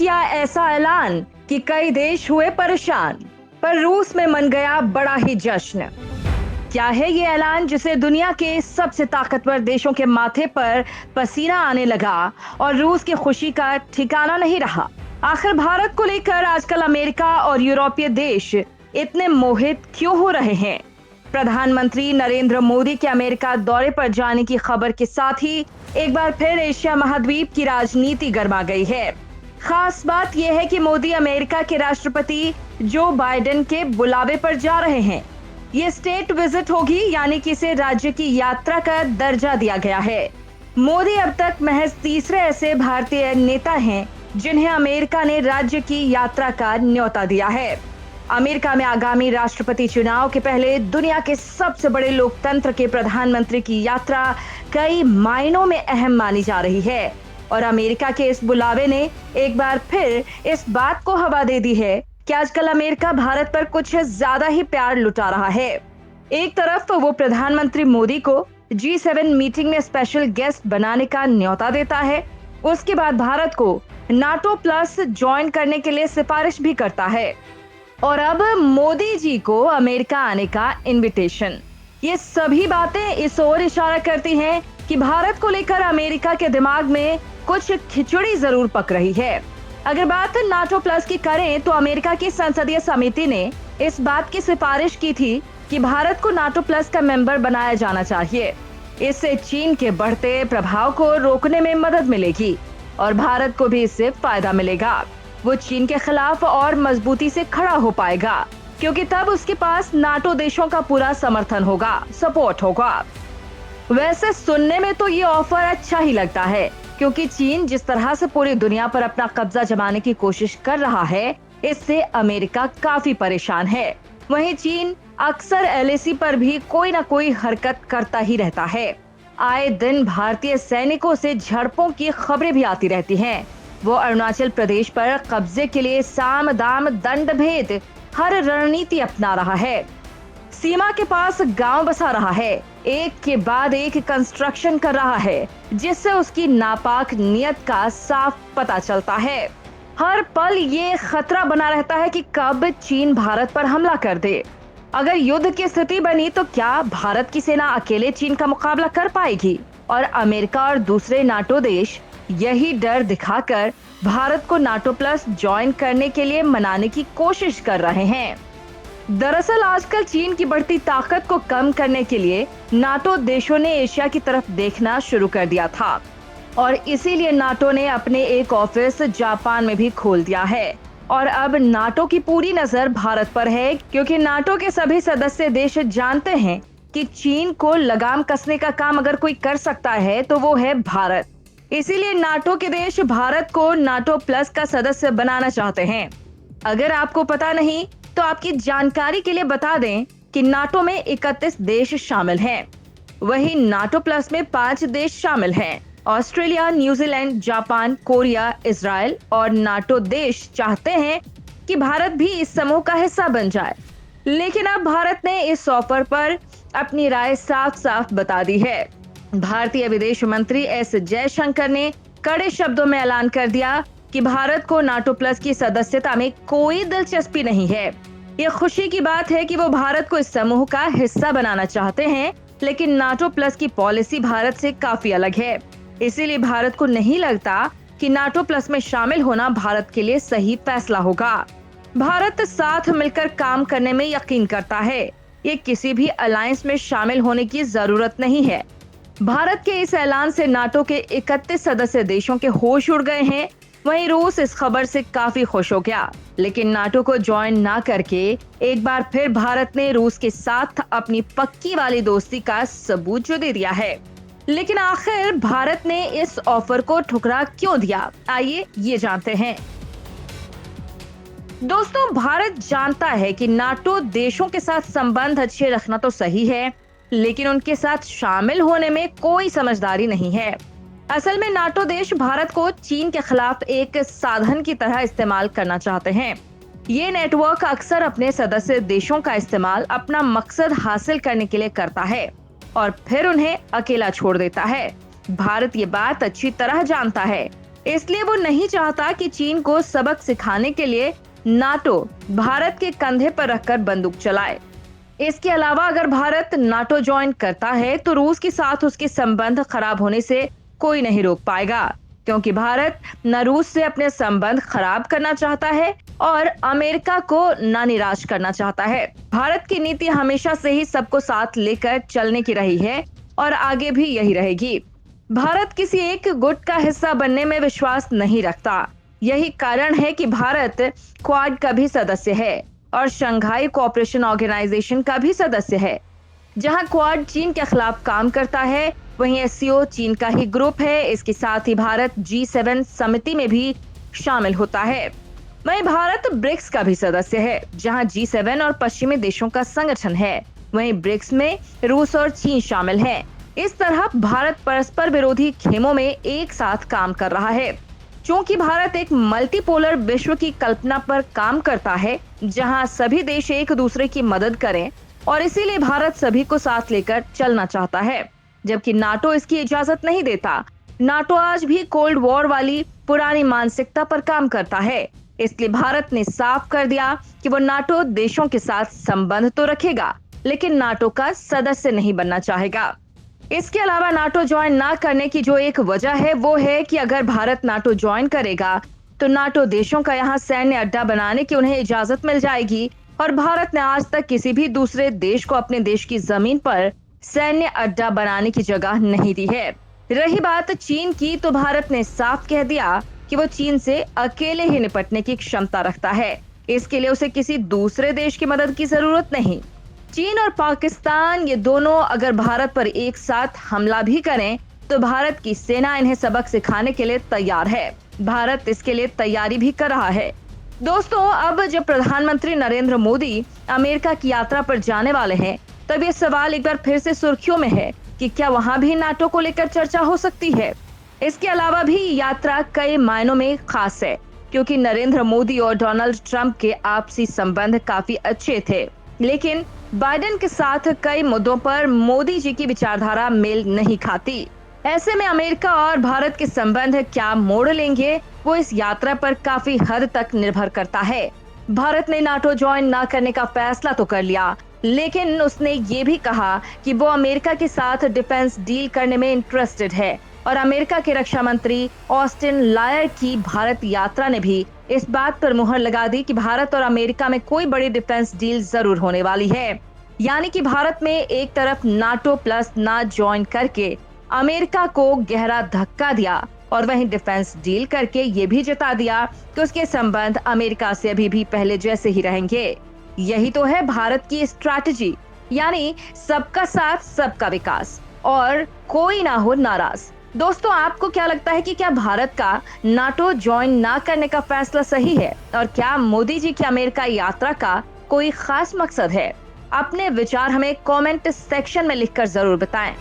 किया ऐसा ऐलान कि कई देश हुए परेशान, पर रूस में मन गया बड़ा ही जश्न। क्या है ये ऐलान जिसे दुनिया के सबसे ताकतवर देशों के माथे पर पसीना आने लगा और रूस की खुशी का ठिकाना नहीं रहा? आखिर भारत को लेकर आजकल अमेरिका और यूरोपीय देश इतने मोहित क्यों हो रहे हैं? प्रधानमंत्री नरेंद्र मोदी के अमेरिका दौरे पर जाने की खबर के साथ ही एक बार फिर एशिया महाद्वीप की राजनीति गर्मा गई है। खास बात यह है कि मोदी अमेरिका के राष्ट्रपति जो बाइडेन के बुलावे पर जा रहे हैं। ये स्टेट विजिट होगी, यानी कि इसे राज्य की यात्रा का दर्जा दिया गया है। मोदी अब तक महज तीसरे ऐसे भारतीय नेता हैं जिन्हें अमेरिका ने राज्य की यात्रा का न्योता दिया है। अमेरिका में आगामी राष्ट्रपति चुनाव के पहले दुनिया के सबसे बड़े लोकतंत्र के प्रधानमंत्री की यात्रा कई मायनों में अहम मानी जा रही है और अमेरिका के इस बुलावे ने एक बार फिर इस बात को हवा दे दी है कि आजकल अमेरिका भारत पर कुछ ज्यादा ही प्यार लुटा रहा है। एक तरफ वो प्रधानमंत्री मोदी को G7 मीटिंग में स्पेशल गेस्ट बनाने का न्योता देता है, उसके बाद भारत को नाटो प्लस ज्वाइन करने के लिए सिफारिश भी करता है और अब मोदी जी को अमेरिका आने का इनविटेशन। ये सभी बातें इस ओर इशारा करती हैं कि भारत को लेकर अमेरिका के दिमाग में कुछ खिचड़ी जरूर पक रही है। अगर बात नाटो प्लस की करें तो अमेरिका की संसदीय समिति ने इस बात की सिफारिश की थी कि भारत को नाटो प्लस का मेंबर बनाया जाना चाहिए। इससे चीन के बढ़ते प्रभाव को रोकने में मदद मिलेगी और भारत को भी इससे फायदा मिलेगा। वो चीन के खिलाफ और मजबूती से खड़ा हो पाएगा क्योंकि तब उसके पास नाटो देशों का पूरा समर्थन होगा, सपोर्ट होगा। वैसे सुनने में तो ये ऑफर अच्छा ही लगता है क्योंकि चीन जिस तरह से पूरी दुनिया पर अपना कब्जा जमाने की कोशिश कर रहा है, इससे अमेरिका काफी परेशान है। वहीं चीन अक्सर LAC पर भी कोई ना कोई हरकत करता ही रहता है। आए दिन भारतीय सैनिकों से झड़पों की खबरें भी आती रहती हैं। वो अरुणाचल प्रदेश पर कब्जे के लिए साम दाम दंड भेद हर रणनीति अपना रहा है। सीमा के पास गांव बसा रहा है, एक के बाद एक कंस्ट्रक्शन कर रहा है, जिससे उसकी नापाक नियत का साफ पता चलता है। हर पल ये खतरा बना रहता है कि कब चीन भारत पर हमला कर दे। अगर युद्ध की स्थिति बनी तो क्या भारत की सेना अकेले चीन का मुकाबला कर पाएगी? और अमेरिका और दूसरे नाटो देश यही डर दिखाकर भारत को नाटो प्लस ज्वाइन करने के लिए मनाने की कोशिश कर रहे हैं। दरअसल आजकल चीन की बढ़ती ताकत को कम करने के लिए नाटो देशों ने एशिया की तरफ देखना शुरू कर दिया था और इसीलिए नाटो ने अपने एक ऑफिस जापान में भी खोल दिया है और अब नाटो की पूरी नजर भारत पर है क्योंकि नाटो के सभी सदस्य देश जानते हैं कि चीन को लगाम कसने का काम अगर कोई कर सकता है तो वो है भारत। इसीलिए नाटो के देश भारत को नाटो प्लस का सदस्य बनाना चाहते हैं। अगर आपको पता नहीं तो आपकी जानकारी के लिए बता दें कि नाटो में 31 देश शामिल हैं। वहीं नाटो प्लस में 5 देश शामिल हैं। Australia, New Zealand, Japan, Korea, Israel और नाटो देश चाहते हैं कि भारत भी इस समूह का हिस्सा बन जाए। लेकिन अब भारत ने इस ऑफर पर अपनी राय साफ साफ बता दी है। भारतीय विदेश मंत्री S जयशंकर ने कड़े शब्दों में ऐलान कर दिया कि भारत को नाटो प्लस की सदस्यता में कोई दिलचस्पी नहीं है। ये खुशी की बात है कि वो भारत को इस समूह का हिस्सा बनाना चाहते हैं, लेकिन नाटो प्लस की पॉलिसी भारत से काफी अलग है। इसीलिए भारत को नहीं लगता कि नाटो प्लस में शामिल होना भारत के लिए सही फैसला होगा। भारत साथ मिलकर काम करने में यकीन करता है। ये किसी भी अलायंस में शामिल होने की जरूरत नहीं है। भारत के इस ऐलान से नाटो के 31 सदस्य देशों के होश उड़ गए हैं। वहीं रूस इस खबर से काफी खुश हो गया, लेकिन नाटो को ज्वाइन ना करके एक बार फिर भारत ने रूस के साथ अपनी पक्की वाली दोस्ती का सबूत जो दे दिया है। लेकिन आखिर भारत ने इस ऑफर को ठुकरा क्यों दिया? आइए ये जानते हैं। दोस्तों, भारत जानता है कि नाटो देशों के साथ संबंध अच्छे रखना तो सही है, लेकिन उनके साथ शामिल होने में कोई समझदारी नहीं है। असल में नाटो देश भारत को चीन के खिलाफ एक साधन की तरह इस्तेमाल करना चाहते हैं। ये नेटवर्क अक्सर अपने सदस्य देशों का इस्तेमाल अपना मकसद हासिल करने के लिए करता है और फिर उन्हें अकेला छोड़ देता है। भारत ये बात अच्छी तरह जानता है। इसलिए वो नहीं चाहता कि चीन को सबक सिखाने के लिए नाटो भारत के कंधे पर रखकर बंदूक चलाए। इसके अलावा अगर भारत नाटो ज्वाइन करता है तो रूस के साथ उसके संबंध खराब होने से कोई नहीं रोक पाएगा, क्योंकि भारत न रूस से अपने संबंध खराब करना चाहता है और अमेरिका को न निराश करना चाहता है। भारत की नीति हमेशा से ही सबको साथ लेकर चलने की रही है और आगे भी यही रहेगी। भारत किसी एक गुट का हिस्सा बनने में विश्वास नहीं रखता। यही कारण है कि भारत क्वाड का भी सदस्य है और शंघाई कोऑपरेशन ऑर्गेनाइजेशन का भी सदस्य है। जहां क्वाड चीन के खिलाफ काम करता है, वहीं एससीओ चीन का ही ग्रुप है। इसके साथ ही भारत G7 समिति में भी शामिल होता है। वहीं भारत ब्रिक्स का भी सदस्य है, जहां G7 और पश्चिमी देशों का संगठन है। वहीं ब्रिक्स में रूस और चीन शामिल है। इस तरह भारत परस्पर विरोधी खेमों में एक साथ काम कर रहा है। क्योंकि भारत एक मल्टीपोलर विश्व की कल्पना पर काम करता है, जहां सभी देश एक दूसरे की मदद करें, और इसीलिए भारत सभी को साथ लेकर चलना चाहता है, जबकि नाटो इसकी इजाजत नहीं देता। नाटो आज भी कोल्ड वॉर वाली पुरानी मानसिकता पर काम करता है। इसलिए भारत ने साफ कर दिया कि वो नाटो देशों के साथ संबंध तो रखेगा, लेकिन नाटो का सदस्य नहीं बनना चाहेगा। इसके अलावा नाटो ज्वाइन ना करने की जो एक वजह है वो है कि अगर भारत नाटो ज्वाइन करेगा तो नाटो देशों का यहाँ सैन्य अड्डा बनाने की उन्हें इजाजत मिल जाएगी, और भारत ने आज तक किसी भी दूसरे देश को अपने देश की जमीन पर सैन्य अड्डा बनाने की जगह नहीं दी है। रही बात चीन की, तो भारत ने साफ कह दिया कि वो चीन से अकेले ही निपटने की क्षमता रखता है। इसके लिए उसे किसी दूसरे देश की मदद की जरूरत नहीं। चीन और पाकिस्तान ये दोनों अगर भारत पर एक साथ हमला भी करें तो भारत की सेना इन्हें सबक सिखाने के लिए तैयार है। भारत इसके लिए तैयारी भी कर रहा है। दोस्तों, अब जब प्रधानमंत्री नरेंद्र मोदी अमेरिका की यात्रा पर जाने वाले हैं, तब ये सवाल एक बार फिर से सुर्खियों में है कि क्या वहां भी नाटो को लेकर चर्चा हो सकती है। इसके अलावा भी यात्रा कई मायनों में खास है, क्योंकि नरेंद्र मोदी और डोनाल्ड ट्रंप के आपसी संबंध काफी अच्छे थे, लेकिन बाइडेन के साथ कई मुद्दों पर मोदी जी की विचारधारा मेल नहीं खाती। ऐसे में अमेरिका और भारत के संबंध क्या मोड़ लेंगे, वो इस यात्रा पर काफी हद तक निर्भर करता है। भारत ने नाटो ज्वाइन ना करने का फैसला तो कर लिया, लेकिन उसने ये भी कहा कि वो अमेरिका के साथ डिफेंस डील करने में इंटरेस्टेड है, और अमेरिका के रक्षा मंत्री ऑस्टिन लायर की भारत यात्रा ने भी इस बात पर मुहर लगा दी कि भारत और अमेरिका में कोई बड़ी डिफेंस डील जरूर होने वाली है। यानी कि भारत में एक तरफ नाटो प्लस ना ज्वाइन करके अमेरिका को गहरा धक्का दिया, और वहीं डिफेंस डील करके ये भी जता दिया कि उसके संबंध अमेरिका से अभी भी पहले जैसे ही रहेंगे। यही तो है भारत की स्ट्रैटेजी, यानी सबका साथ सबका विकास और कोई ना हो नाराज। दोस्तों, आपको क्या लगता है कि क्या भारत का नाटो ज्वाइन ना करने का फैसला सही है, और क्या मोदी जी की अमेरिका यात्रा का कोई खास मकसद है? अपने विचार हमें कमेंट सेक्शन में लिखकर जरूर बताएं।